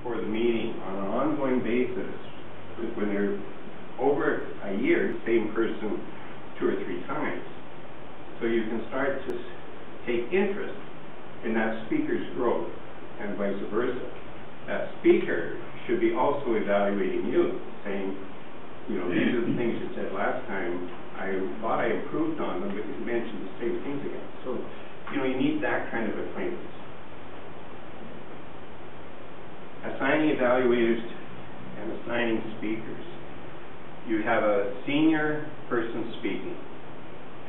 for the meeting on an ongoing basis, when they're over a year, same person 2 or 3 times. So you can start to take interest in that speaker's growth and vice versa. That speaker should be also evaluating you, saying, you know, these are the things you said last time. I thought I improved on them, but you mentioned the same things again. So, you know, you need that kind of acquaintance. Assigning evaluators and assigning speakers. You have a senior person speaking,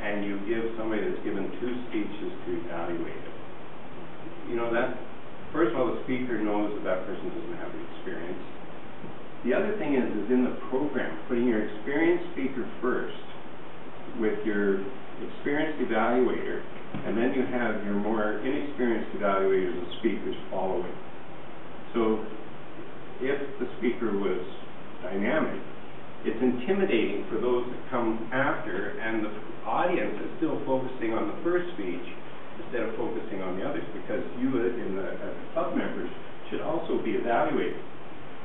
and you give somebody that's given 2 speeches to evaluate it. You know, that, first of all, the speaker knows that that person doesn't have the experience. The other thing is in the program, putting your experienced speaker first with your experienced evaluator, and then you have your more inexperienced evaluators and speakers following. So if the speaker was dynamic, it's intimidating for those that come after, and the audience is still focusing on the first speech instead of focusing on the others, because you as club members should also be evaluated.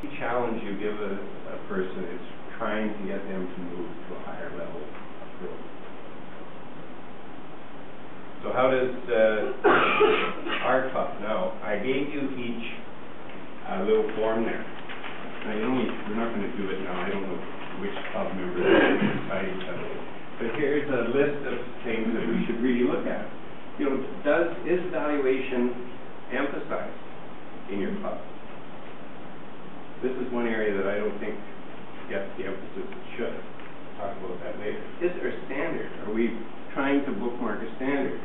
The challenge you give a person is trying to get them to move to a higher level of growth. So how does our club? Now, I gave you each a little form there. Now, you know, we're not going to do it now. I don't know which club members are beside each other. But here's a list of things that we should really look at. You know, is evaluation emphasized in your club? This is one area that I don't think gets the emphasis it should. Talk about that later. Is there a standard? Are we trying to bookmark a standard?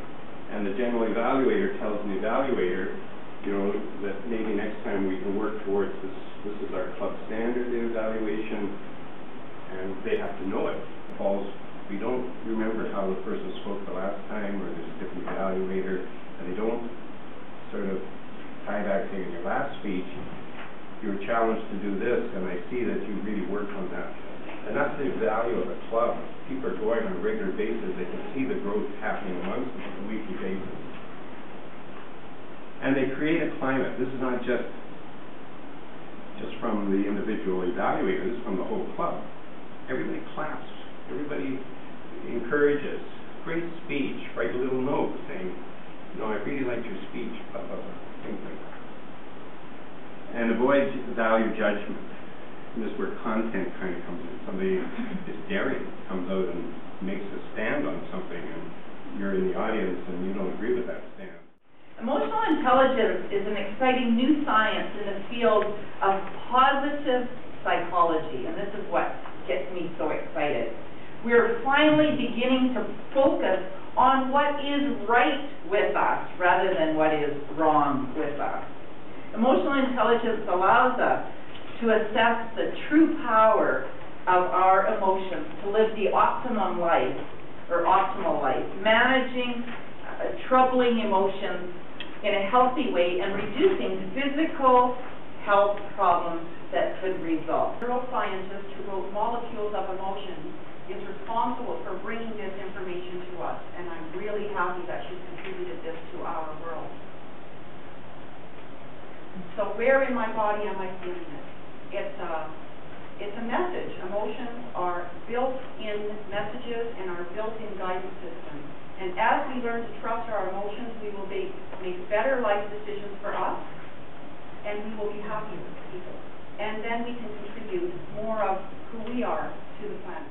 And the general evaluator tells the evaluator, you know, that maybe next time we can work towards this. This is our club standard in evaluation, and they have to know it. We don't remember how the person spoke the last time, or there's a different evaluator, and they don't sort of tie back to in your last speech, you were challenged to do this, and I see that you really worked on that. And that's the value of a club. People are going on a regular basis. They can see the growth happening amongst them on a weekly basis. And they create a climate. This is not just from the individual evaluator. This is from the whole club. Everybody claps. Everybody encourages. Great speech. Write a little note saying, you know, I really liked your speech, blah, blah, blah, things like that. And avoid value judgment. And this is where content kind of comes in. Somebody is daring, comes out and makes a stand on something, and you're in the audience and you don't agree with that stand. Emotional intelligence is an exciting new science in the field of positive psychology, and this is what gets me so excited. We're finally beginning to focus on what is right with us rather than what is wrong with us. Emotional intelligence allows us to assess the true power of our emotions, to live the optimum life, or optimal life, managing troubling emotions in a healthy way and reducing physical health problems that could result. A neuroscientist who wrote Molecules of Emotion is responsible for bringing this information to us, and I'm really happy that she's contributed this to our world. So where in my body am I feeling it? It's a message. Emotions are built-in messages and are built-in guidance systems. And as we learn to trust our emotions, we will make better life decisions for us, and we will be happier people. And then we can contribute more of who we are to the planet.